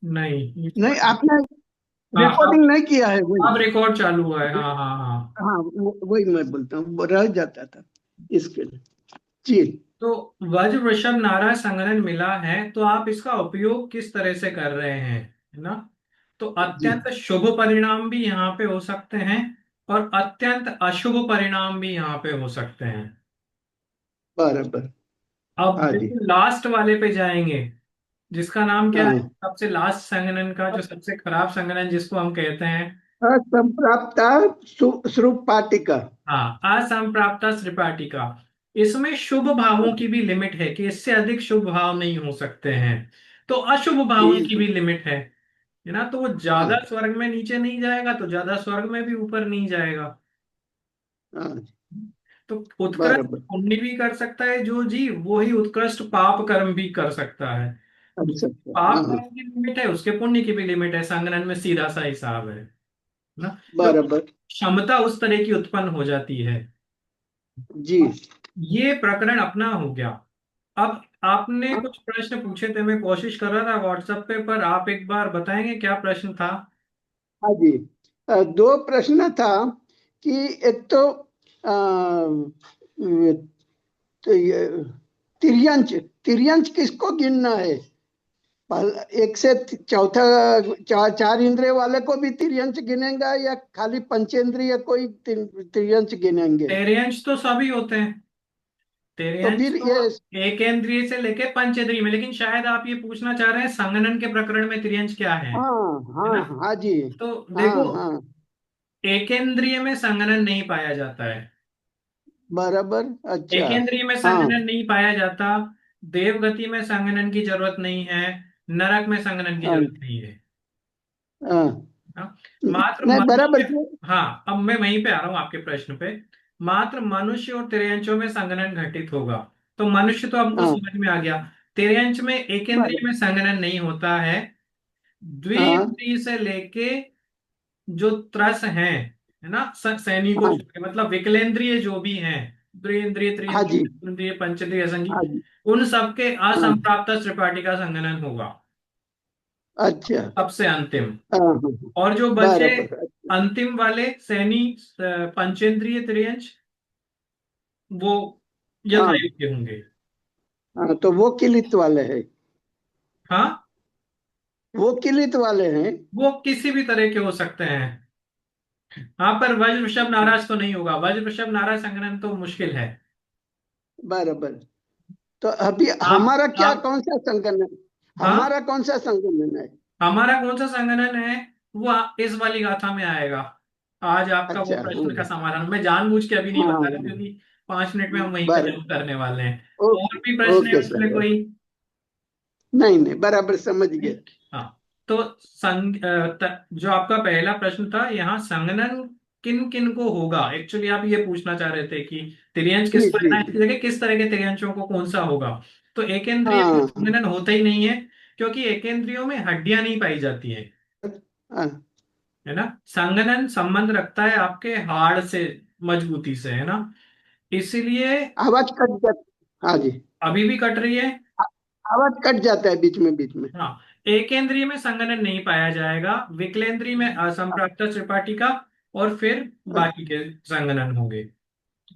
नहीं, ये तो नहीं, आपने हाँ, रिकॉर्डिंग नहीं किया है अब वही। रिकॉर्ड चालू हुआ है। हाँ हाँ हाँ। हाँ, वही मैं बोलता हूँ, वो रह जाता था इसके लिए। जी। तो वज्र वृषभ नारा संघनन मिला है, तो आप इसका उपयोग किस तरह से कर रहे हैं, है ना? तो जी। अत्यंत शुभ परिणाम भी यहाँ पे हो सकते हैं, और अत्यंत अशुभ परिणाम भी यहाँ पे हो सकते हैं। बराबर। अब हाँ जी। बिल्कुल लास्ट वाले पे जाएंगे, जिसका नाम क्या है, हाँ। सबसे लास्ट संघनन का, जो सबसे खराब संघनन जिसको हम कहते हैं। असंप्राप्ता श्रुपाटिका। हाँ, असंप्राप्ता त्रिपाटिका। इसमें शुभ भावों की भी लिमिट है कि इससे अधिक शुभ भाव नहीं हो सकते हैं। तो अशुभ भावों की ठीक। भी लिमिट है ना? तो वो ज्यादा हाँ। स्वर्ग में नीचे नहीं जाएगा, तो ज्यादा स्वर्ग में भी ऊपर नहीं जाएगा। हाँ। तो उत्कृष्ट बराबर। पुण्य भी कर सकता है जो जी, वो ही उत्कृष्ट पाप कर्म भी कर सकता है। अच्छा जिसके अच्छा। पाप हाँ। कर्म की लिमिट है, उसके पुण्य की भी लिमिट है। संगणन में सीधा सा हिसाब है ना? क्योंकि बराबर। क्षमता उस तरह की उत्पन्न हो जाती है। जी। ये प्रकरण अपना हो गया। अब आपने हाँ। कुछ प्रश्न पूछे थे, मैं कोशिश कर रहा था व्हाट्सएप पे, पर आप एक बार बताएंगे क्या प्रश्न था? हाँ जी। दो प्रश्न था कि एक तो तो ये तिर्यंच तिर्यंच किसको गिनना है? एक से चौथा, चार इंद्रिय वाले को भी तिर्यंच गिनेगा या खाली पंचेंद्रिय को ही तिर्यंच गिनेंगे? तेरहंश तो सभी होते हैं। तो तेरहंश फिर तो ये। एक इंद्रिय से लेके पंचेंद्रिय में, लेकिन शायद आप ये पूछना चाह रहे हैं संगणन के प्रकरण में तिर्यंश क्या हाँ है ना? हाँ हाँ जी। तो हाँ देखो, हाँ। एकेंद्रिय में संगणन नहीं पाया जाता है। बराबर। अच्छा। एकेंद्रिय में हाँ संगणन नहीं पाया जाता। देवगति में संगणन की जरूरत नहीं है। नरक में संगणन की हाँ जरूरत नहीं है। हाँ। हाँ? मात्र नहीं, बराबर मनुष्य। क्यों? हाँ, अब मैं वहीं पे आ रहा हूँ आपके प्रश्न पे। मात्र मनुष्य और तिर्यंचों में संगणन घटित होगा। तो मनुष्य तो हमको हाँ। समझ में आ गया। तिर्यंच में एकेंद्रिय बराबर। में संगणन नहीं होता है। हाँ द्विइंद्रिय से लेके जो त्रस हैं, है ना, सैनिकों हाँ। से, मतलब विकलेंद्रिय जो भी हैं, द्विइंद्रिय हाँ त्रिइंद्रिय जी। चतुरिंद्रिय पंचेंद्रिय असंगी, हाँ जी। उन सबके हाँ। असंप्राप्त त्रिपाठी का संगणन होगा अच्छा। सबसे अंतिम। हाँ हाँ हाँ। और जो बचे बराबर। अच्छा। अंतिम वाले सैनी, पंचेंद्रिय त्रियंच, वो हाँ यथायोग्य होंगे। हाँ, तो वो किलित वाले हैं। हाँ, वो किलित वाले हैं। वो किसी भी तरह के हो सकते हैं। हाँ, पर वज्र वृषभ नाराज तो नहीं होगा। वज्र वृषभ नाराज संगणन तो मुश्किल है। बराबर। तो अभी हमारा क्या, आप कौन सा संगठन है? हाँ, हमारा कौन सा संगठन है? हमारा कौन सा संगठन है, वो इस वाली गाथा में आएगा। आज आपका वो अच्छा। हाँ प्रश्न का समाधान मैं जानबूझ के अभी नहीं बता रहा, हाँ। क्योंकि 5 मिनट में हम वहीं पे जंप बराबर। करने वाले हैं। और ओके। भी प्रश्न है ओके उसमें सर। कोई? नहीं नहीं, बराबर समझ नहीं? गए। हाँ। तो जो आपका पहला प्रश्न था, यहाँ संगणन किन किन को होगा, एक्चुअली आप ये पूछना चाह रहे थे कि तिर्यंच जी किसको जी। लेना है, इसकी जगह किस तरह के तिर्यंचों को कौन सा होगा। तो एकेंद्रिय में हाँ संगणन होता ही नहीं है, क्योंकि एकेंद्रियों में हड्डियां नहीं पाई जाती हैं, हाँ। है ना? संगणन संबंध रखता है आपके हाड़ से, मजबूती से, है ना? इसीलिए आवाज कट जाती, हाँ जी। अभी भी कट रही है। आ- आवाज कट जाता है बीच में बीच में। हाँ, एकेंद्रिय में संगणन नहीं पाया जाएगा, विकलेंद्रिय में असंप्राप्त त्रिपाठी का, और फिर बाकी के संगणन होंगे।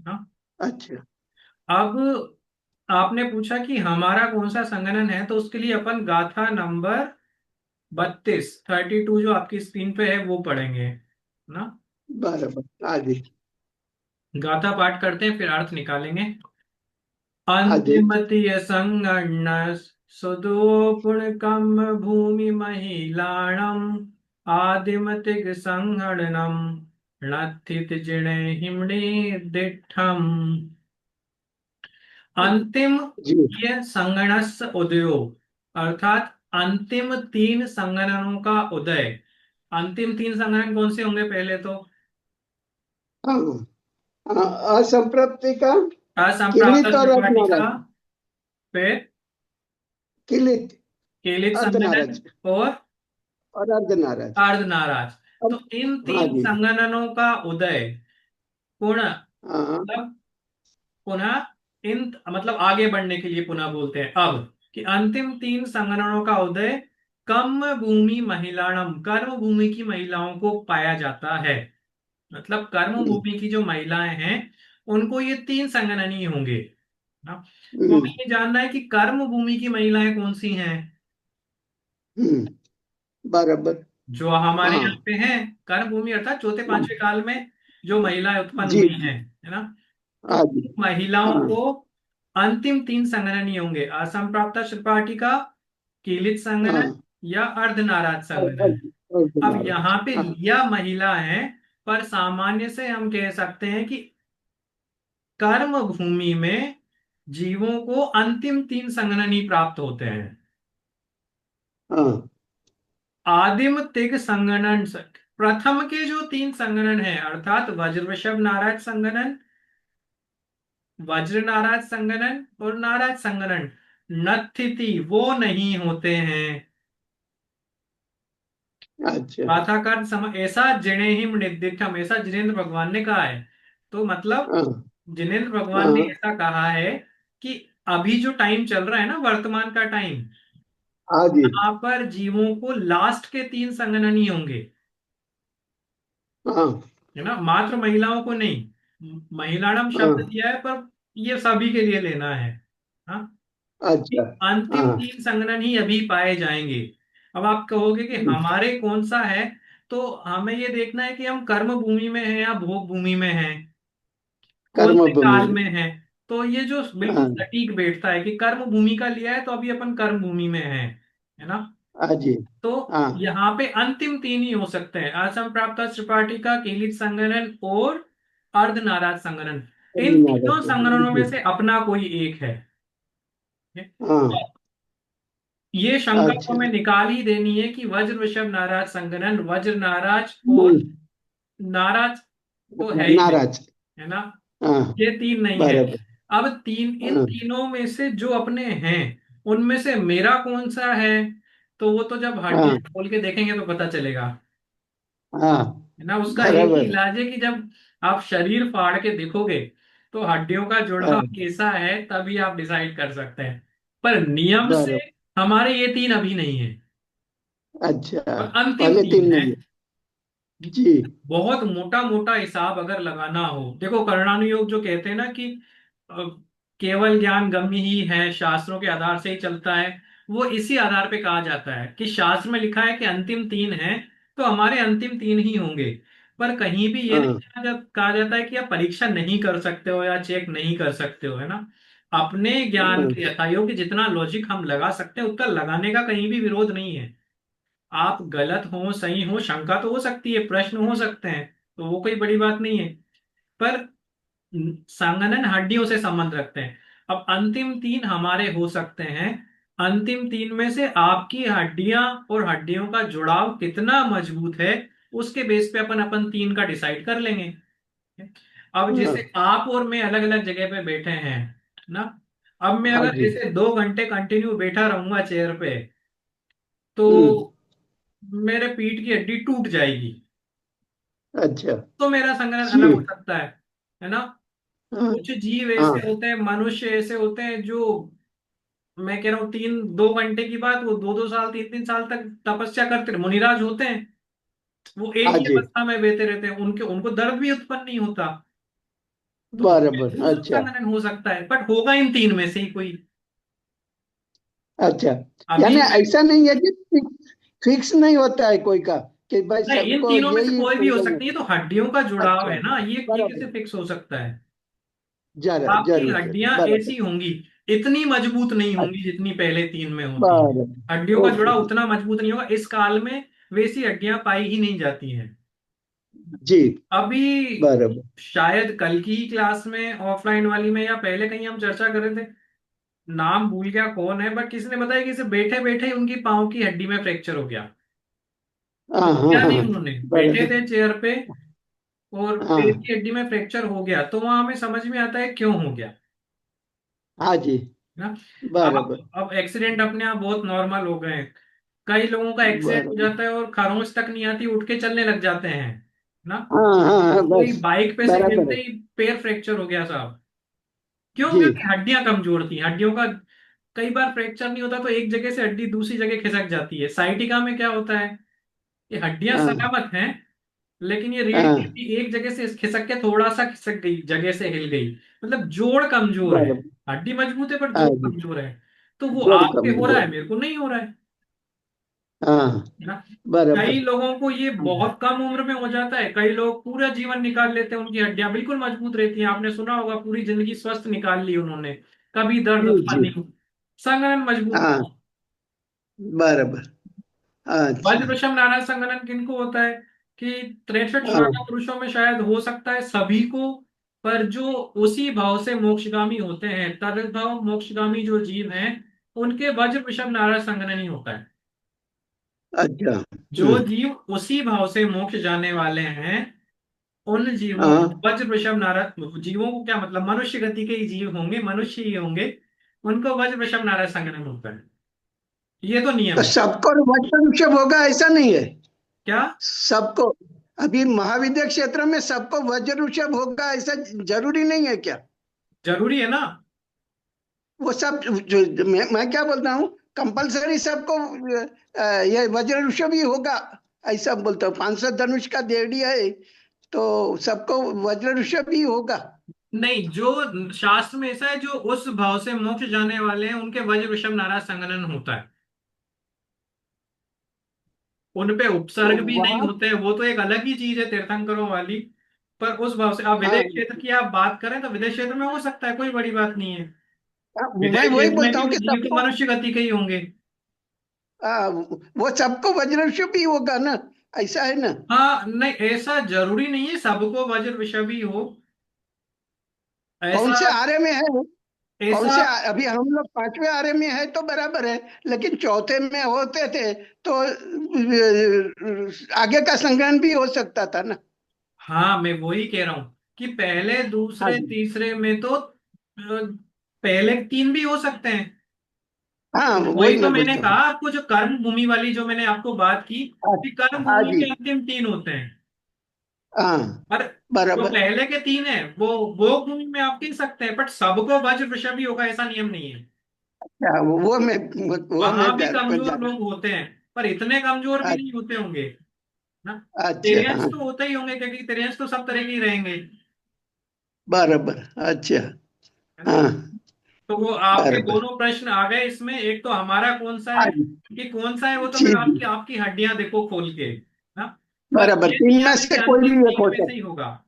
हाँ। अच्छा। अब आपने पूछा कि हमारा कौन सा संगणन है, तो उसके लिए अपन गाथा नंबर 32 जो आपकी स्क्रीन पे है वो पढ़ेंगे ना। बराबर। हाँ जी। गाथा पाठ करते हैं, फिर अर्थ निकालेंगे। हाँ जी। अंतिमतीय संगणन सुदोपुणकम भूमि महिलाणम आदिमतिक संगणनम णत्थित जिणे हिमणे दिठम। अंतिम जी। ये संगणस उदयो, अर्थात अंतिम 3 संगणनों का उदय। अंतिम 3 संगणन कौन से होंगे पहले तो? हाँ हाँ, असंप्रप्ति का। असंप्राप्त किलित और त्रिपाठी, अर्धनारज। फिर किलित। केलित संगणन, अर्धनारज। और और अर्धनारज। अर्धनाराज। तो अब। इन हाँ तीन जी। संगणनों का उदय पुनः, हाँ मतलब पुनः, मतलब आगे बढ़ने के लिए पुनः बोलते हैं अब, कि अंतिम 3 संगणनों का उदय कम भूमि महिलाणम, कर्म भूमि की महिलाओं को पाया जाता है। मतलब कर्म हम्म, भूमि की जो महिलाएं हैं उनको ये तीन संगननी होंगे ना। तो हमें हम्म, ये जानना है कि कर्म भूमि की महिलाएं कौन सी हैं। बराबर। जो हमारे हाँ। यहाँ पे हैं, कर्म भूमि अर्थात चौथे पांचवे काल में जो महिलाएं उत्पन्न जी। हुई हैं, है ना। तो हाँ जी। उन महिलाओं हाँ। को अंतिम तीन संगननी होंगे, असंप्राप्ता श्रपाटिका, कीलित संगनन हाँ। या अर्धनाराज संगनन। और अब तुम्हारा। यहाँ पे हाँ। लिया महिला है, पर सामान्य से हम कह सकते हैं कि कर्म भूमि में जीवों को अंतिम तीन संगननी प्राप्त होते हैं। हाँ। आदिम तिग संगणन, प्रथम के जो तीन संगणन हैं अर्थात वज्र वृषभ नाराज संगणन, वज्र नाराज संगणन और नाराज संगणन, नत्थिति वो नहीं होते हैं। अच्छा। गाथाकार सम ऐसा जिणेहिम निर्दिष्टम, ऐसा जिनेन्द्र भगवान ने कहा है। तो मतलब हाँ। जिनेन्द्र भगवान ने हाँ। ऐसा कहा है कि अभी जो टाइम चल रहा है ना, वर्तमान का टाइम, हाँ जी। यहाँ पर जीवों को लास्ट के तीन संगनन ही होंगे, हाँ। है ना, मात्र महिलाओं को नहीं। महिलाणम शब्द हाँ। दिया है पर ये सभी के लिए लेना है। हाँ, कि अच्छा। अंतिम हाँ। तीन संगठन ही अभी पाए जाएंगे। अब आप कहोगे कि हमारे कौन सा है, तो हमें ये देखना है कि हम कर्म भूमि में हैं या भोग भूमि में हैं, कौन कर्म से भूमि काल में। में है। तो ये जो बिल्कुल हाँ। सटीक बैठता है कि कर्म भूमि का लिया है तो अभी अपन कर्म भूमि में है ना। हाँ जी। तो हाँ। यहाँ पे अंतिम तीन ही हो सकते हैं, असम प्राप्त त्रिपाठी का, केलित संगणन और अर्धनाराज संगणन। इन तीनों संगणनों में जी। से अपना कोई एक है। हाँ। ये शंका को अच्छा। हमें निकाल ही देनी है कि वज्र वृषभ नाराज संगणन, वज्र नाराज और हम्म, नाराज तो है ही नहीं, नाराज। है ना। हाँ। ये तीन नहीं है। बराबर। अब तीन, इन हाँ। तीनों में से जो अपने हैं उनमें से मेरा कौन सा है, तो वो तो जब हड्डी हाँ। खोल के देखेंगे तो पता चलेगा, हाँ। है ना। उसका एक ही बराबर। इलाज है कि जब आप शरीर फाड़ के देखोगे तो हड्डियों का जुड़ाव हाँ। कैसा है तभी आप डिसाइड कर सकते हैं। पर नियम से बराबर। हमारे ये तीन अभी नहीं है अच्छा। और अंतिम पहले तीन तीन है। नहीं है। जी। बहुत मोटा मोटा हिसाब अगर लगाना हो, देखो कर्णानुयोग जो कहते हैं ना कि अ, केवल ज्ञान गम्य ही है, शास्त्रों के आधार से ही चलता है, वो इसी आधार पे कहा जाता है कि शास्त्र में लिखा है कि अंतिम तीन है, तो हमारे अंतिम तीन ही होंगे। पर कहीं भी ये नहीं हाँ। कहा जाता है कि आप परीक्षा नहीं कर सकते हो या चेक नहीं कर सकते हो, है ना। अपने ज्ञान हाँ। के यथायोग जितना लॉजिक हम लगा सकते हैं उतना लगाने का कहीं भी विरोध नहीं है। आप गलत हो सही हो, शंका तो हो सकती है, प्रश्न हो सकते हैं, तो वो कोई बड़ी बात नहीं है। पर संगणन हड्डियों से संबंध रखते हैं। अब अंतिम तीन हमारे हो सकते हैं, अंतिम तीन में से आपकी हड्डियां और हड्डियों का जुड़ाव कितना मजबूत है उसके बेस पे अपन अपन तीन का डिसाइड कर लेंगे। अब हाँ। जैसे आप और मैं अलग अलग जगह पे बैठे हैं ना, अब मैं हाँ अगर जी। ऐसे 2 घंटे कंटिन्यू बैठा रहूंगा चेयर पे हम्म। तो मेरे पीठ की हड्डी टूट जाएगी। अच्छा। तो मेरा संगठन जी। अलग हो सकता है ना। हाँ। कुछ जीव ऐसे हाँ। होते हैं, मनुष्य ऐसे होते हैं जो, मैं कह रहा हूँ 2 घंटे की बात, वो 2-2 साल 3-3 साल तक तपस्या करते रहे, मुनिराज होते हैं। वो एक हाँ ही जी। अवस्था में बहते रहते हैं, उनके उनको दर्द भी उत्पन्न नहीं होता। तो वो एक बराबर। दूसरा अच्छा। संगठन हो सकता है, बट होगा इन तीन में से ही कोई। अच्छा। अभी यानी मैं, ऐसा नहीं है कि फिक्स नहीं होता है कोई का, कि भाई नहीं, इन सबको तीनों में से यही कोई भी हो संगल सकती है, होता तो हड्डियों का है। जुड़ाव अच्छा। है ना, ये बराबर। कैसे फिक्स हो सकता है। आपकी जरूर जरूर। हड्डियां बराबर। ऐसी होंगी, इतनी मजबूत नहीं होंगी अच्छा। जितनी पहले तीन में होती हैं। बराबर। हड्डियों का ओके। जुड़ाव उतना मजबूत नहीं होगा इस काल में, वैसी हड्डियां पाई ही नहीं जाती हैं जी। अभी। बराबर। शायद कल की ही क्लास में ऑफलाइन वाली में या पहले कहीं हम चर्चा कर रहे थे, नाम भूल गया कौन है, बट किसी ने बताया कि इसे बैठे बैठे ही उनकी पाँव की हड्डी में फ्रैक्चर हो गया। हाँ हाँ क्या नहीं, हाँ। उन्होंने बैठे बराबर। थे चेयर पे और पैर हाँ। की हड्डी में फ्रैक्चर हो गया, तो वहां हमें समझ में आता है क्यों हो गया, हाँ जी। ना। बराबर। अब एक्सीडेंट अपने आप बहुत नॉर्मल हो गए हैं। कई लोगों का एक्सीडेंट हो बराबर। जाता है और खरोंच तक नहीं आती, उठ के चलने लग जाते हैं, ना। हाँ हाँ हाँ, कोई बस। बाइक पे से बराबर गिरते है। ही पैर फ्रैक्चर हो गया साहब। क्यों? जी। क्योंकि हड्डियां कमजोर थी, हड्डियों का कई बार फ्रैक्चर नहीं होता तो एक जगह से हड्डी दूसरी जगह खिसक जाती है। साइटिका में क्या होता है, ये हड्डियां हाँ सलामत हैं, लेकिन ये रीढ़ की हाँ। हड्डी एक जगह से खिसक के थोड़ा सा खिसक गई, जगह से हिल गई, मतलब जोड़ कमजोर है। बराबर। हड्डी मजबूत है पर हाँ जोड़ जी। कमजोर है। तो वो जोड़ आपके हो रहा कमजोर। है, मेरे को नहीं हो रहा है हाँ ना। कई बराबर। लोगों को ये हाँ, बहुत कम उम्र में हो जाता है, कई लोग पूरा जीवन निकाल लेते हैं, उनकी हड्डियां बिल्कुल मजबूत रहती हैं, आपने सुना होगा पूरी जिंदगी स्वस्थ निकाल ली उन्होंने, कभी दर्द जी उत्पन्न जी। नहीं। संगठन मजबूत। हाँ बराबर। वज्र अच्छा। वृषभ नारायण संगठन किनको होता है कि 63 शाखा हाँ। पुरुषों में शायद हो सकता है सभी को, पर जो उसी भाव से मोक्षगामी होते हैं, तदभाव मोक्षगामी जो जीव हैं, उनके वज्र वृषभ नारायण संगठन ही होता है। अच्छा। जो जीव उसी भाव से मोक्ष जाने वाले हैं, उन जीवों को हाँ। वज्र वृषभ नारायण, जीवों को क्या मतलब, मनुष्य गति के ही जीव होंगे, मनुष्य ही होंगे, उनको वज्र वृषभ नारायण संगठन होता है। ये तो नियम तो है। सबको वज्र ऋषभ होगा ऐसा नहीं है? क्या सबको, अभी महाविद्या क्षेत्र में सबको वज्र ऋषभ होगा ऐसा जरूरी नहीं है क्या? जरूरी है ना। वो सब जो मैं क्या बोलता हूँ, कंपलसरी सबको ये वज्र ऋषभ ही होगा ऐसा बोलता हूँ। 500 धनुष का देड़ी है तो सबको वज्र ऋषभ ही होगा। नहीं, जो शास्त्र में ऐसा है, जो उस भाव से मोक्ष जाने वाले हैं उनके वज्र वृषभ नाराज संगनन होता है। उन पे तो उपसर्ग भी नहीं वहां। होते हैं, वो तो एक अलग ही चीज है तीर्थंकरों वाली। पर उस भाव से आप विदेश हाँ क्षेत्र की आप बात करें तो विदेश क्षेत्र में हो सकता है, कोई बड़ी बात नहीं है। मैं विदेश वही क्षेत्र में बोलता भी हूँ वो कि जीव तो सबको मनुष्य गति के ही होंगे। वो सबको वज्र ऋषभ ही होगा ना, ऐसा है ना? हाँ नहीं, ऐसा जरूरी नहीं है सबको वज्र वृषभ ही हो। कौन ऐसा से आर्य में है? कौन ऐसा से अभी हम लोग 5वें आर्य में है तो बराबर है, लेकिन चौथे में होते थे तो आगे का संग्रहण भी हो सकता था ना। हाँ, मैं वही कह रहा हूँ कि पहले हाँ दूसरे जी। तीसरे में तो पहले तीन भी हो सकते हैं। हाँ वही वही तो मैं मैंने बोलता कहा हूँ। आपको, जो कर्म भूमि वाली जो मैंने आपको बात की, कि कर्म हाँ भूमि जी। के अंतिम तीन होते हैं। हाँ पर जो बराबर। पहले के तीन है वो भूमि में आप गिन सकते हैं, बट सबको वज्र वृषभ ही होगा ऐसा नियम नहीं है। हाँ, वो वहां मैं भी कमजोर जान। लोग होते हैं, पर इतने कमजोर भी नहीं अच्छा। होते होंगे ना। अच्छा, तिर्यंश हाँ तो होते ही होंगे, क्योंकि तिर्यंश तो सब तरह के ही रहेंगे, बराबर। अच्छा। है ना। हाँ तो वो आपके बराबर। दोनों प्रश्न आ गए इसमें। एक तो हमारा कौन सा हाँ है, जी। कि कौन सा है, वो तो फिर जी जी। आपकी आपकी हड्डियां देखो खोल के ना। पर बराबर, ये तीन में नियम है कि से कोई अंतिम भी एक तीन हो में से ही सकता। होगा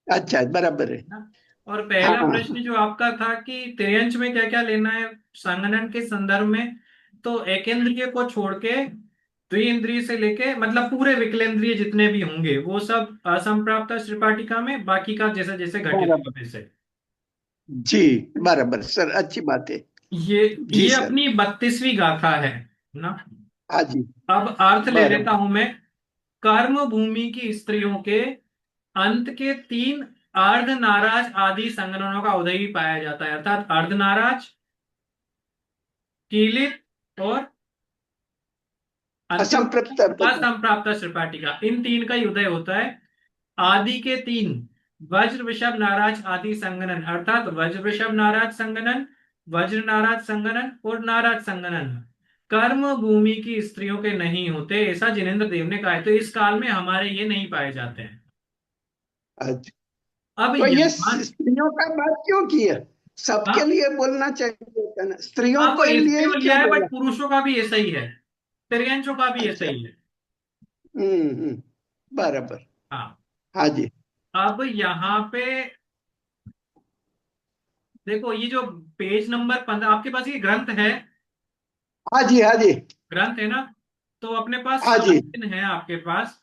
अच्छा बराबर है। ना। और पहला हाँ प्रश्न जो आपका था कि त्रियंच में क्या क्या लेना है संगणन के संदर्भ में, तो एक इंद्रिय को छोड़ के द्विइंद्रिय से लेके मतलब पूरे विकलेंद्रिय जितने भी होंगे वो सब असंप्राप्त श्रीपाटिका में, बाकी का जैसे जैसे घटित बराबर। होगा वैसे। जी बराबर सर, अच्छी बात है। ये जी ये सर। अपनी 32वीं गाथा है ना। हाँ जी। अब अर्थ ले लेता बराबर। हूं मैं। कर्म भूमि की स्त्रियों के अंत के तीन अर्ध नाराज आदि संगठनों का उदय भी पाया जाता है, अर्थात अर्ध नाराज, कीलित और अंतिम असंतृप्त। असंप्राप्त श्रीपाटिका, इन तीन का ही उदय होता है। आदि के तीन वज्र वृषभ नाराज आदि संगणन, अर्थात वज्र वृषभ नाराज संगणन, वज्र नाराज संगणन और नाराज संगणन कर्म भूमि की स्त्रियों के नहीं होते, ऐसा जिनेन्द्र देव ने कहा है। तो इस काल में हमारे ये नहीं पाए जाते हैं। अच्छा, अब तो ये यहाँ स्त्रियों का बात क्यों किया? सबके हाँ, लिए बोलना चाहिए था ना, स्त्रियों आपको के लिए स्त्रियों लिया क्यों है, बोला? बट पुरुषों का भी ऐसा ही है, स्त्रियंशों का भी ऐसा अच्छा। ही है हम्म। ना। बराबर। हाँ। हाँ जी। अब यहाँ पे देखो, ये जो पेज नंबर 15 आपके पास ये ग्रंथ है, हाँ जी। हाँ जी। ग्रंथ है ना, तो अपने पास हाँ 7 जी। दिन है आपके पास।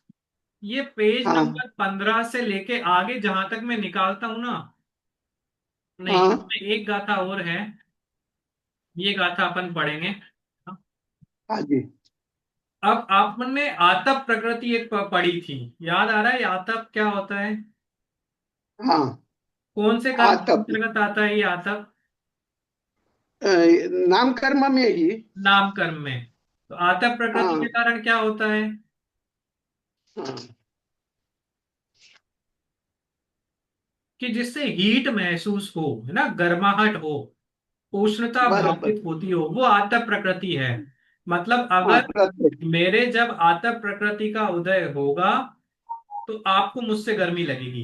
ये पेज हाँ नंबर 15 से लेके आगे जहां तक मैं निकालता हूं ना, नहीं, हाँ। इसमें एक गाथा और है, ये गाथा अपन पढ़ेंगे। हाँ जी। अब आपने आतप प्रकृति एक पढ़ी थी, याद आ रहा है ये आतप क्या होता है? हाँ। कौन से हाँ कर्म के तब अंतर्गत आता है ये आतप? नाम कर्म में ही। नाम कर्म में। तो आतप प्रकृति के हाँ कारण क्या होता है हाँ। कि जिससे हीट महसूस हो, है ना, गर्माहट हो। उष्णता बराबर। भावित होती हो, वो आतप प्रकृति है। मतलब हाँ, अगर प्रत्येक। मेरे जब आतप प्रकृति का उदय होगा तो आपको मुझसे गर्मी लगेगी,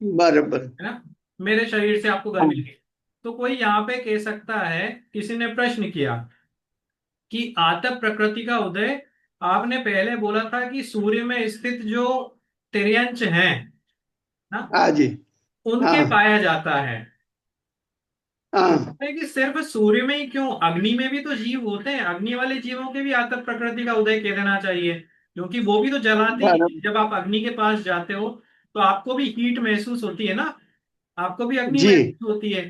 बराबर। है ना, मेरे शरीर से आपको हाँ। गर्मी लगेगी। तो कोई यहाँ पे कह सकता है, किसी ने प्रश्न किया कि आतप प्रकृति का उदय, आपने पहले बोला था कि सूर्य में स्थित जो तिर्यंच हैं ना, हाँ जी। उनके हाँ। पाया जाता है। तो हाँ। कहते हैं कि सिर्फ सूर्य में ही क्यों, अग्नि में भी तो जीव होते हैं, अग्नि वाले जीवों के भी आतप प्रकृति का उदय कह देना चाहिए, क्योंकि वो भी तो जलाते ही हैं। बराबर। जब आप अग्नि के पास जाते हो तो आपको भी हीट महसूस होती है ना, आपको भी अग्नि जी। महसूस होती है।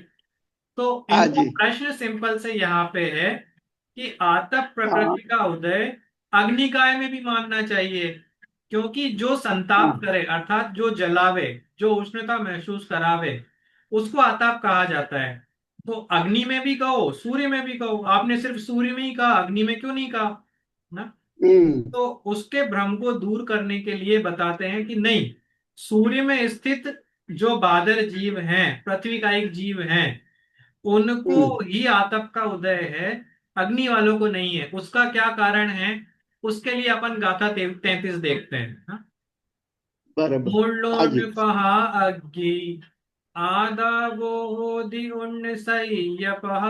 तो हाँ इनका जी। प्रश्न सिंपल से यहाँ पे है कि आतप हाँ। प्रकृति का उदय अग्निकाय में भी मानना चाहिए, क्योंकि जो संताप हाँ। करे अर्थात जो जलावे, जो उष्णता महसूस करावे, उसको आताप कहा जाता है। तो अग्नि में भी कहो, सूर्य में भी कहो, आपने सिर्फ सूर्य में ही कहा, अग्नि में क्यों नहीं कहा ना। हम्म। तो उसके भ्रम को दूर करने के लिए बताते हैं कि नहीं, सूर्य में स्थित जो बादर जीव हैं, पृथ्वी का एक जीव हैं, उनको हम्म। ही आतप का उदय है, अग्नि वालों को नहीं है। उसका क्या कारण है, उसके लिए अपन गाथा 33 देखते हैं, हाँ? बराबर। हाँ मुಳ್ಳोन जी। पहा अग्गी आदावोदि उन्न सय्यपः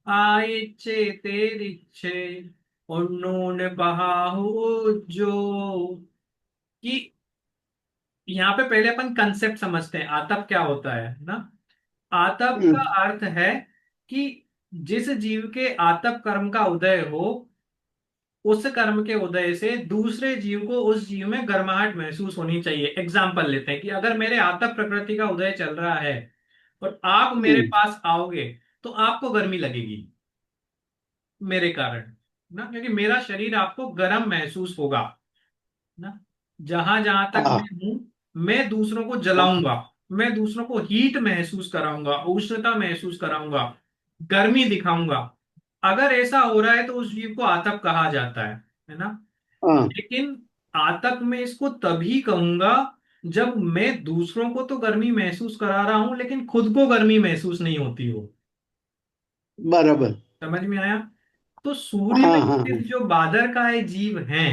आइच्छे तेरिच्छे उन्नून बहाहु जो। कि यहाँ पे पहले अपन कंसेप्ट समझते हैं, आतप क्या होता है ना। आतप का हम्म। अर्थ है कि जिस जीव के आतप कर्म का उदय हो, उस कर्म के उदय से दूसरे जीव को, उस जीव में गर्माहट महसूस होनी चाहिए। एग्जाम्पल लेते हैं कि अगर मेरे आतप प्रकृति का उदय चल रहा है और आप मेरे हम्म। पास आओगे तो आपको गर्मी लगेगी मेरे कारण ना, क्योंकि मेरा शरीर आपको गर्म महसूस होगा ना। जहां जहां तक हाँ। मैं हूं, मैं दूसरों को हाँ। जलाऊंगा, मैं दूसरों को हीट महसूस कराऊंगा, उष्णता महसूस कराऊंगा, गर्मी दिखाऊंगा। अगर ऐसा हो रहा है तो उस जीव को आतप कहा जाता है ना। हाँ। लेकिन आतप में इसको तभी कहूंगा जब मैं दूसरों को तो गर्मी महसूस करा रहा हूं लेकिन खुद को गर्मी महसूस नहीं होती हो। बराबर। समझ में आया। तो सूर्य में हाँ। हाँ। स्थित हाँ। जो बादर का जीव हैं,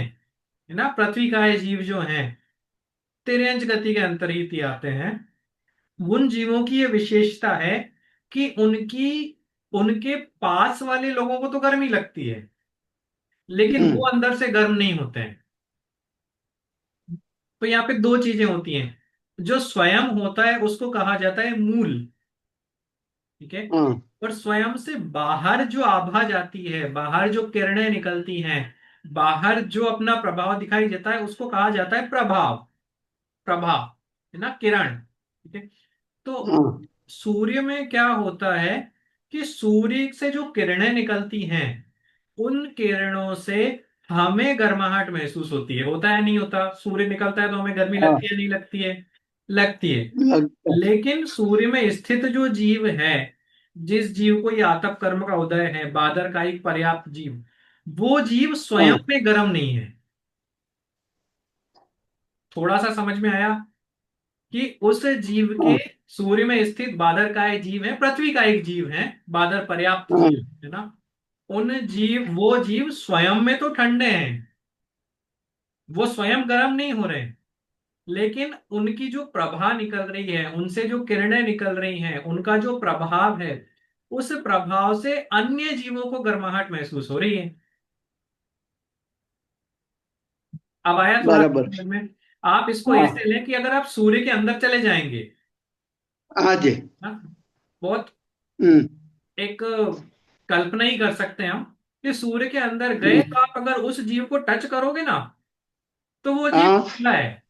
है ना, पृथ्वी का जीव जो हैं, तिर्यंच गति के अंतर्हित ही आते हैं। उन जीवों की ये विशेषता है कि उनकी, उनके पास वाले लोगों को तो गर्मी लगती है लेकिन वो हम्म। अंदर से गर्म नहीं होते हैं। तो यहाँ पे दो चीजें होती हैं, जो स्वयं होता है उसको कहा जाता है मूल, ठीक है, हाँ। और स्वयं से बाहर जो आभा जाती है, बाहर जो किरणें निकलती हैं, बाहर जो अपना प्रभाव दिखाई देता है, उसको कहा जाता है प्रभाव, प्रभाव, है ना, किरण, ठीक है। तो हाँ। सूर्य में क्या होता है कि सूर्य से जो किरणें निकलती हैं, उन किरणों से हमें गर्माहट महसूस होती है। होता है नहीं होता, सूर्य निकलता है तो हमें गर्मी हाँ। लगती है नहीं लगती है, लगती है। लगता। लेकिन सूर्य में स्थित जो जीव है, जिस जीव को ये आतप कर्म का उदय है, बादर का एक पर्याप्त जीव, वो जीव स्वयं हाँ। में गर्म नहीं है। थोड़ा सा समझ में आया कि उस जीव के, हाँ। सूर्य में स्थित बादर का एक जीव है, पृथ्वी का एक जीव है, बादर पर्याप्त हाँ। जीव है ना, उन जीव, वो जीव स्वयं में तो ठंडे हैं, वो स्वयं गर्म नहीं हो रहे हैं, लेकिन उनकी जो प्रभा निकल रही है, उनसे जो किरणें निकल रही हैं, उनका जो प्रभाव है, उस प्रभाव से अन्य जीवों को गर्माहट महसूस हो रही है। अब आया थोड़ा बराबर। समझ में। आप इसको हाँ। ऐसे लें कि अगर आप सूर्य के अंदर चले जाएंगे हाँ जी। ना, बहुत हम्म। एक कल्पना ही कर सकते हैं हम कि सूर्य के अंदर गए हम्म। तो आप अगर उस जीव को टच करोगे ना, तो वो जीव हाँ। ठंडा है,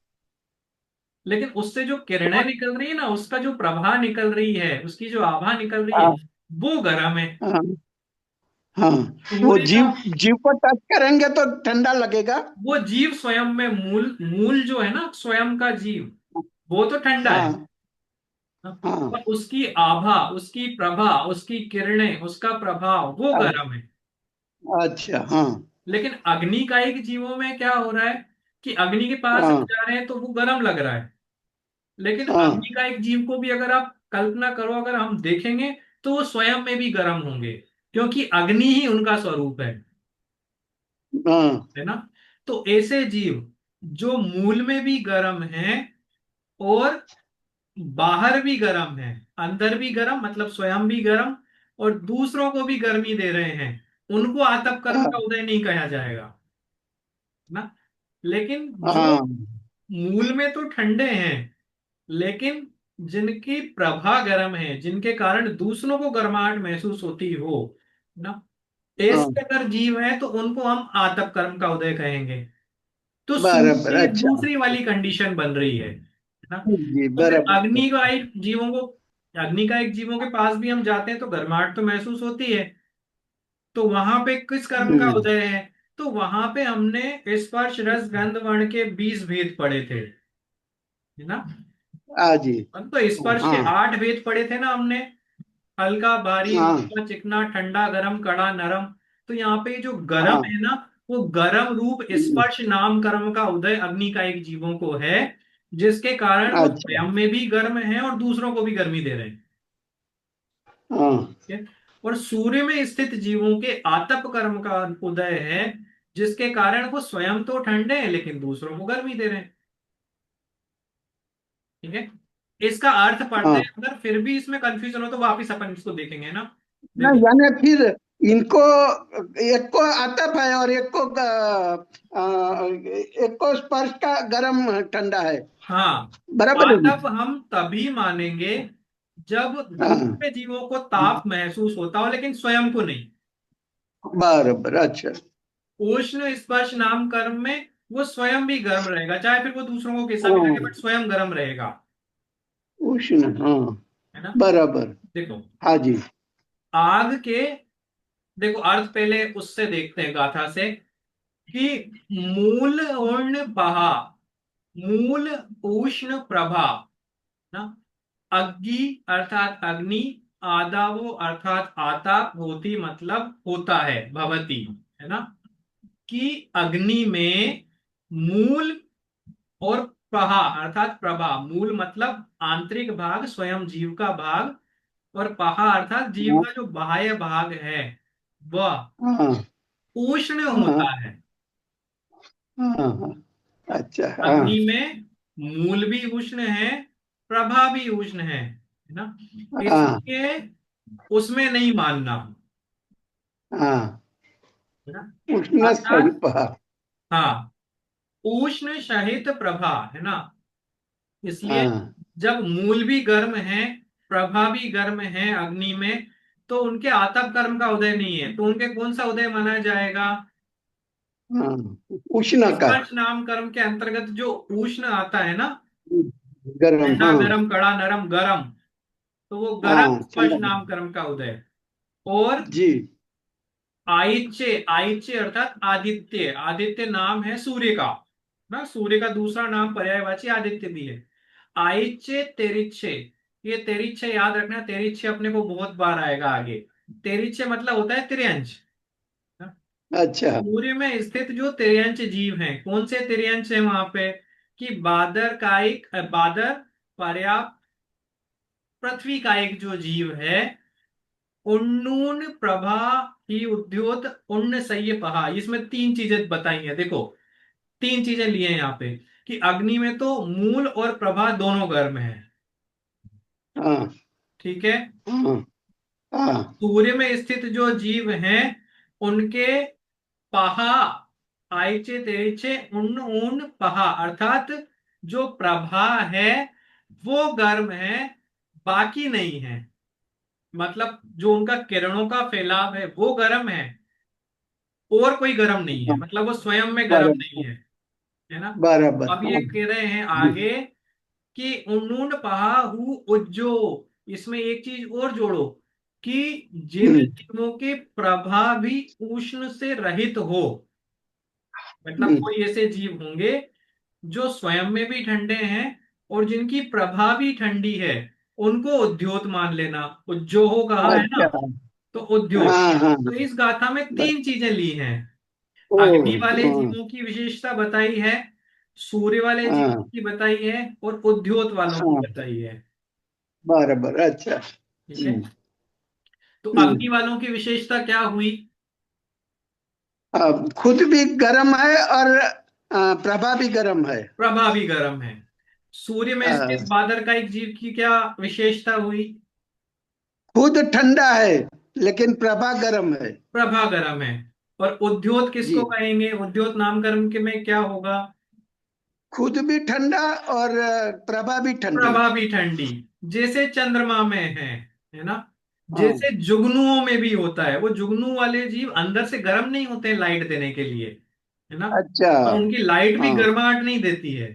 लेकिन उससे जो किरणें निकल रही है ना, उसका जो प्रभा निकल रही है, उसकी जो आभा निकल रही है, हाँ। वो गर्म है। हाँ। हाँ। वो सूर्य का, जीव, जीव को टच करेंगे तो ठंडा लगेगा। वो जीव स्वयं में, मूल मूल जो है ना, स्वयं का जीव, वो तो ठंडा है हाँ। ना, हाँ। और उसकी आभा, उसकी प्रभा, उसकी किरणें, उसका प्रभाव वो हाँ। गर्म है। अच्छा। हाँ। लेकिन अग्नि का एक जीवों में क्या हो रहा है कि अग्नि के पास हाँ। जा रहे हैं तो वो गर्म लग रहा है, लेकिन हाँ। अग्नि का एक जीव को भी अगर आप कल्पना करो, अगर हम देखेंगे तो वो स्वयं में भी गर्म होंगे, क्योंकि अग्नि ही उनका स्वरूप हाँ है ना। तो ऐसे जीव जो मूल में भी गर्म हैं और बाहर भी गर्म है, अंदर भी गर्म मतलब स्वयं भी गर्म और दूसरों को भी गर्मी दे रहे हैं, उनको आतप कर्म का हाँ उदय नहीं कहा जाएगा ना। लेकिन जो हाँ मूल में तो ठंडे हैं, लेकिन जिनकी प्रभा गर्म है, जिनके कारण दूसरों को गर्माहट महसूस होती हो ना, हाँ, ऐसे अगर जीव हैं तो उनको हम आतप कर्म का उदय कहेंगे। तो सूर्य बराबर, की ये अच्छा। दूसरी वाली कंडीशन बन रही है ना। जी, तो फिर बराबर। अग्नि का एक जीवों को, अग्नि का एक जीवों के पास भी हम जाते हैं तो गर्माहट तो महसूस होती है। तो वहां पे किस कर्म का हम्म। उदय है? तो वहां पे हमने स्पर्श रस गंध वर्ण के 20 भेद पढ़े थे, है ना। जी। तो स्पर्श के हाँ 8 भेद पढ़े थे ना हमने, हल्का भारी हाँ मीठा चिकना ठंडा गरम कड़ा नरम। तो यहाँ पे जो गरम हाँ। है ना, वो गरम रूप हम्म, स्पर्श नाम कर्म का उदय अग्नि का एक जीवों को है, जिसके कारण वो अच्छा। स्वयं में भी गर्म है और दूसरों को भी गर्मी दे रहे हैं। हाँ ठीक है? और सूर्य में स्थित जीवों के आतप कर्म का उदय है, जिसके कारण वो स्वयं तो ठंडे हैं लेकिन दूसरों को गर्मी दे रहे हैं। ठीक है, इसका अर्थ पढ़ते हाँ। हैं, अगर फिर भी इसमें कंफ्यूजन हो तो वापिस अपन इसको देखेंगे ना। ना, देखो, यानी फिर इनको एक को आतप है और एक को स्पर्श का गरम ठंडा है। हाँ, बराबर है ना? आतप हम तभी मानेंगे जब हाँ, दूसरे जीवों को ताप महसूस होता हो लेकिन स्वयं को नहीं। बराबर, अच्छा। उष्ण स्पर्श नाम कर्म में वो स्वयं भी गर्म रहेगा, चाहे फिर वो दूसरों को कैसा भी लगे, हाँ, बट स्वयं गर्म रहेगा, उष्ण, हाँ, है ना। बराबर। देखो, हाँ जी। आग के, देखो अर्थ पहले उससे देखते हैं गाथा से, कि मूल उर्ण बहा, मूल उष्ण प्रभा ना, अग्नि अर्थात अग्नि, आदावो अर्थात आताप, होती मतलब होता है, भवती, है ना। कि अग्नि में मूल और प्रभा अर्थात प्रभा, मूल मतलब आंतरिक भाग स्वयं जीव का भाग, और पहा अर्थात जीव हाँ का जो बाह्य भाग है वह हाँ उष्ण हाँ होता है। हाँ हाँ, अच्छा, अग्नि हाँ में मूल भी उष्ण है, प्रभा भी उष्ण है ना। हाँ इसलिए उसमें नहीं मानना, हाँ। है ना। उष्ण अर्थात, स्वरूप। हाँ, उष्ण सहित प्रभा, है ना। इसलिए हाँ जब मूल भी गर्म है, प्रभा भी गर्म है अग्नि में, तो उनके आतप कर्म का उदय नहीं है, तो उनके कौन सा उदय माना जाएगा? हाँ, उष्ण का। स्पर्श नाम कर्म के अंतर्गत जो उष्ण आता है ना, गरम, ठंडा हाँ। गरम कड़ा नरम गरम, तो वो गरम हाँ, स्पर्श ठंडा। नाम कर्म का उदय। और जी। आइच्य, आइच्य अर्थात आदित्य, आदित्य नाम है सूर्य का ना, सूर्य का दूसरा नाम पर्यायवाची आदित्य भी है। आइच्य तेरिच्छे, ये तेरिच्छे याद रखना, तेरिच्छे अपने को बहुत बार आएगा आगे। तेरिच्छे मतलब होता है तिर्यंश ना? अच्छा। सूर्य में स्थित जो तिर्यंश जीव हैं, कौन से तिर्यंश है वहां पे? कि बादर कायिक, बादर, पर्याप्त, पृथ्वी का एक जो जीव है, उन्नून प्रभा ही उद्योत उन्न सह्य पहा, इसमें तीन चीजें बताई हैं। देखो, तीन चीजें लिए हैं यहाँ पे, कि अग्नि में तो मूल और प्रभा दोनों गर्म है, हाँ ठीक है। हाँ हाँ सूर्य में स्थित जो जीव हैं उनके पहा, आइचे तेइचे उन्न ऊन पहा, अर्थात जो प्रभा है वो गर्म है, बाकी नहीं है। मतलब जो उनका किरणों का फैलाव है वो गर्म है, और कोई गर्म नहीं है, हाँ, मतलब वो स्वयं में गर्म नहीं बराबर, है ना। बराबर, अब ये हाँ। कह रहे हैं जी। आगे कि उन्नून पहा हु उज्जो, इसमें एक चीज और जोड़ो, कि जिन हम्म, जीवों के प्रभा भी उष्ण से रहित हो, मतलब हम्म, कोई ऐसे जीव होंगे जो स्वयं में भी ठंडे हैं और जिनकी प्रभा भी ठंडी है, उनको उद्योत मान लेना, उज्जोहो कहा है ना, अच्छा। तो उद्योत। हाँ हाँ। तो इस गाथा में ब- तीन चीजें ली हैं, ओ, अग्नि वाले हाँ जीवों की विशेषता बताई है, सूर्य वाले जीवों हाँ की बताई है, और उद्योत वालों की हाँ, बताई है। बराबर, अच्छा। ठीक है। तो अग्नि हम्म। वालों की विशेषता क्या हुई? खुद भी गर्म है और प्रभा भी गर्म है। प्रभा भी गर्म है। सूर्य में स्थित अ, बादल का एक जीव की क्या विशेषता हुई? खुद ठंडा है लेकिन प्रभा गर्म है। प्रभा गर्म है। और उद्योत किसको जी। कहेंगे? उद्योत नामकरण के में क्या होगा? खुद भी ठंडा और प्रभा भी ठंडी। प्रभा भी ठंडी। जैसे चंद्रमा में है ना? हाँ। जैसे जुगनुओं में भी होता है, वो जुगनू वाले जीव अंदर से गर्म नहीं होते हैं लाइट देने के लिए, है ना? अच्छा। और उनकी लाइट भी हाँ। गर्माहट नहीं देती है।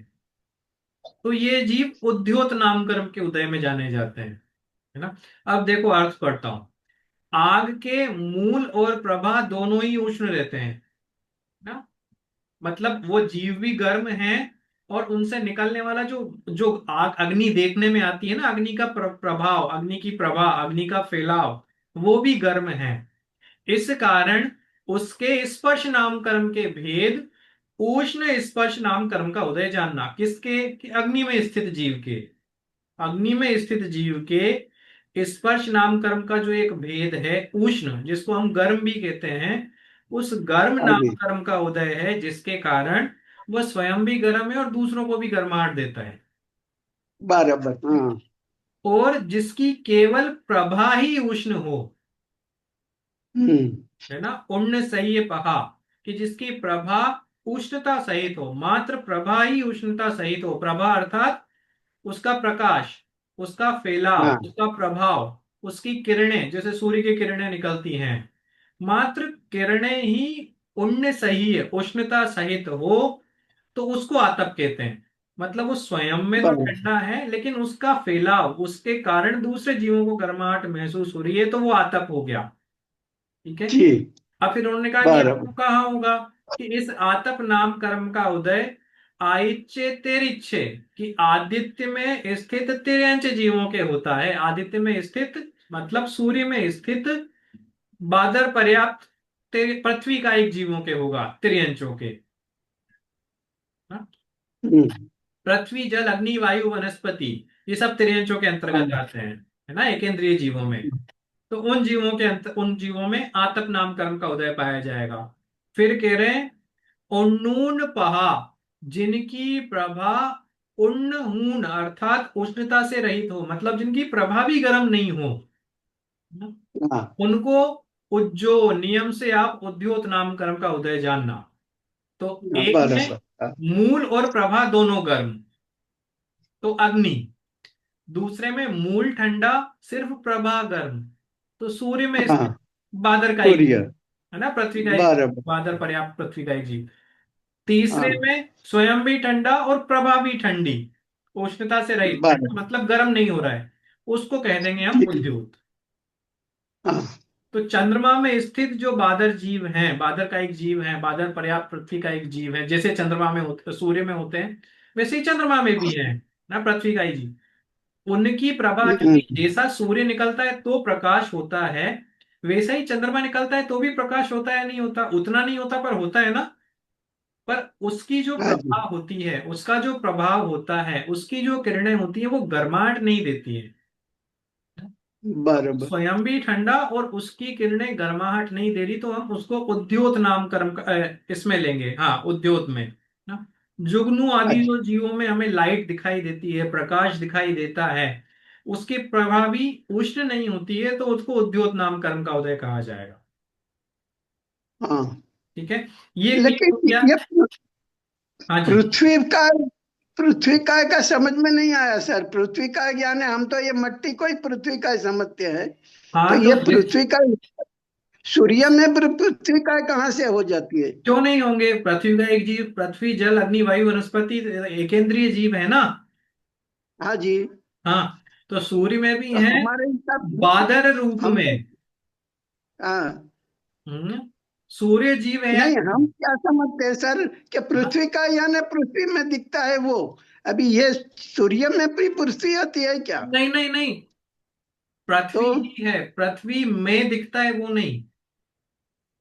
तो ये जीव उद्योत नामकरण के उदय में जाने जाते हैं, है ना? अब देखो अर्थ पढ़ता हूं। आग के मूल और प्रभा दोनों ही उष्ण रहते हैं ना। मतलब वो जीव भी गर्म हैं, और उनसे निकलने वाला जो जो आग अग्नि देखने में आती है ना, अग्नि का प्रभाव, अग्नि की प्रभा, अग्नि का फैलाव, वो भी गर्म है। इस कारण उसके स्पर्श नामकरण के भेद, उष्ण स्पर्श नामकरण का उदय जानना। किसके? कि अग्नि में स्थित जीव के। अग्नि में स्थित जीव के स्पर्श नाम कर्म का जो एक भेद है उष्ण, जिसको हम गर्म भी कहते हैं, उस गर्म हाँ नाम जी। कर्म का उदय है, जिसके कारण वह स्वयं भी गर्म है और दूसरों को भी गर्माहट देता है। बराबर। हाँ। और जिसकी केवल प्रभा ही उष्ण हो, हम्म। है ना, उण्ण सही पहा, कि जिसकी प्रभा उष्णता सहित हो, मात्र प्रभा ही उष्णता सहित हो। प्रभा अर्थात उसका प्रकाश, उसका फैलाव, हाँ। उसका प्रभाव, उसकी किरणें, जैसे सूर्य की किरणें निकलती हैं, मात्र किरणें ही उण्ण सही है, उष्णता सहित हो, तो उसको आतप कहते हैं। मतलब वो स्वयं में तो बराबर। ठंडा है, लेकिन उसका फैलाव, उसके कारण दूसरे जीवों को गर्माहट महसूस हो रही है, तो वो आतप हो गया। ठीक है। जी। अब फिर उन्होंने कहा कि बराबर। आपको कहाँ होगा? कि इस आतप नाम कर्म का उदय आइच्चे तेरिच्छे, कि आदित्य में स्थित तिर्यंच जीवों के होता है। आदित्य में स्थित मतलब सूर्य में स्थित बादर पर्याप्त पृथ्वी का एक जीवों के होगा, तिर्यंचों के। हाँ? हम्म। पृथ्वी, जल, अग्नि, वायु, वनस्पति, ये सब तिर्यंचों के अंतर्गत हाँ। आते हैं, है ना, एकेंद्रिय जीवों में। तो उन जीवों के उन जीवों में आतप नाम कर्म का उदय पाया जाएगा। फिर कह रहे हैं उन्नून पहा, जिनकी प्रभा उन्न हून अर्थात उष्णता से रहित हो, मतलब जिनकी प्रभा भी गर्म नहीं हो, हाँ। उनको उज्जो नियम से आप उद्योत नाम कर्म का उदय जानना। तो हाँ, एक में बराबर। हाँ। मूल और प्रभा दोनों गर्म, तो अग्नि। दूसरे में मूल ठंडा, सिर्फ प्रभा गर्म, तो सूर्य में हाँ, स्थित बादर का एक सूर्य। जीव, है ना, पृथ्वी का एक, बराबर। बादर पर्याप्त पृथ्वी का एक जीव। तीसरे हाँ। में स्वयं भी ठंडा और प्रभा भी ठंडी, उष्णता से रहित, बराबर। ठंडा मतलब गर्म नहीं हो रहा है, उसको कह देंगे हम ठीक। उद्योत। हाँ। तो चंद्रमा में स्थित जो बादर जीव हैं, बादर का एक जीव है, बादर पर्याप्त पृथ्वी का एक जीव है, जैसे चंद्रमा में होते, सूर्य में होते हैं, वैसे ही चंद्रमा में भी है ना, पृथ्वी का ही जीव। उनकी प्रभा, क्योंकि हम्म। जैसा सूर्य निकलता है तो प्रकाश होता है, वैसा ही चंद्रमा निकलता है तो भी प्रकाश होता है, नहीं होता? उतना नहीं होता पर होता है ना। पर उसकी जो हाँ जी। प्रभाव होती है, उसका जो प्रभाव होता है, उसकी जो किरणें होती है, वो गर्माहट नहीं देती है। बराबर। स्वयं भी ठंडा और उसकी किरणें गर्माहट नहीं दे रही, तो हम उसको उद्योत नाम कर्म इसमें लेंगे, हाँ, उद्योत में ना। जुगनू आदि अच्छा। जो जीवों में हमें लाइट दिखाई देती है, प्रकाश दिखाई देता है, उसकी प्रभावी उष्ण नहीं होती है, तो उसको उद्योत नाम कर्म का उदय कहा जाएगा। हाँ। ठीक है। ये लेकिन हो गया। ये हाँ जी। पृथ्वी का पृथ्वी काय का समझ में नहीं आया सर। पृथ्वी काय ज्ञान है, हम तो ये मिट्टी को ही पृथ्वी काय समझते हैं। तो हाँ, तो ये पृथ्वी का सूर्य में पृथ्वी काय कहाँ से हो जाती है? क्यों नहीं होंगे? पृथ्वी का एक जीव, पृथ्वी, जल, अग्नि, वायु, वनस्पति, एकेंद्रिय जीव है ना। हाँ जी। हाँ, तो सूर्य में भी तो है, हमारे हिसाब से बादर रूप हम तो, में। हाँ, हम्म, सूर्य जीव है। नहीं, हम क्या समझते हैं सर कि हाँ, पृथ्वी का यानी पृथ्वी में दिखता है वो। अभी ये सूर्य में भी पृथ्वी आती है क्या? नहीं नहीं नहीं, तो पृथ्वी ही है, पृथ्वी में दिखता है वो नहीं।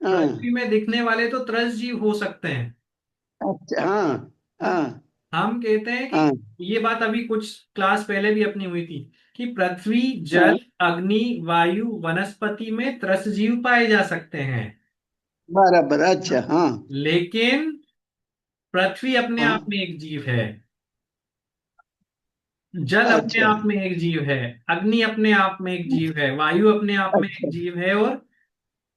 हाँ। पृथ्वी में दिखने वाले तो त्रस जीव हो सकते हैं अच्छा। हाँ। ना। हाँ। हम कहते हैं कि हाँ। ये बात अभी कुछ क्लास पहले भी अपनी हुई थी, कि पृथ्वी, हाँ, जल, अग्नि, वायु, वनस्पति में त्रस जीव पाए जा सकते हैं। बराबर, अच्छा, हाँ। लेकिन पृथ्वी अपने आप हाँ, में एक जीव है, जल अपने अच्छा, आप में एक जीव है, अग्नि अपने आप में एक जीव है, वायु अपने आप में एक अच्छा, जीव है, और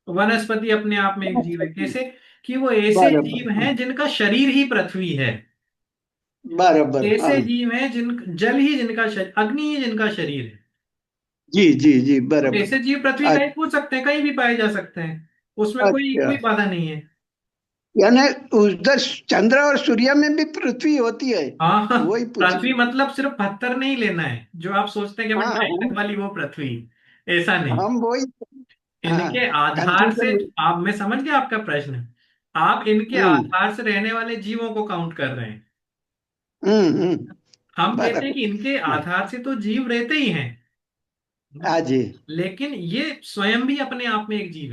वनस्पति अपने आप में एक जीव अच्छा है। जी, कैसे? कि वो ऐसे बराबर, जीव हाँ, हैं जिनका शरीर ही पृथ्वी है। बराबर, हाँ। ऐसे जीव हैं जिन जल ही जिनका शरीर, अग्नि ही जिनका शरीर है। जी, जी, जी, तो बराबर। ऐसे जीव पृथ्वी का अच्छा, ही पूछ सकते हैं, कहीं भी पाए जा सकते हैं, उसमें कोई अच्छा, कोई बाधा नहीं है। यानी उधर चंद्र और सूर्य में भी पृथ्वी होती है? हाँ हाँ, वही पूछ पृथ्वी रहे। मतलब सिर्फ पत्थर नहीं लेना है जो आप सोचते हैं कि मैं हाँ, टाइटन हम वाली वो पृथ्वी, ऐसा नहीं। हम वही। हाँ, इनके आधार से, कंफ्यूजन। आप, मैं समझ गया आपका प्रश्न, आप इनके हम्म, आधार से रहने वाले जीवों को काउंट कर रहे हैं। हम्म, हम कहते हैं बराबर। कि इनके हाँ, आधार से तो जीव रहते ही हैं, हाँ जी। लेकिन ये स्वयं भी अपने आप में एक जीव है।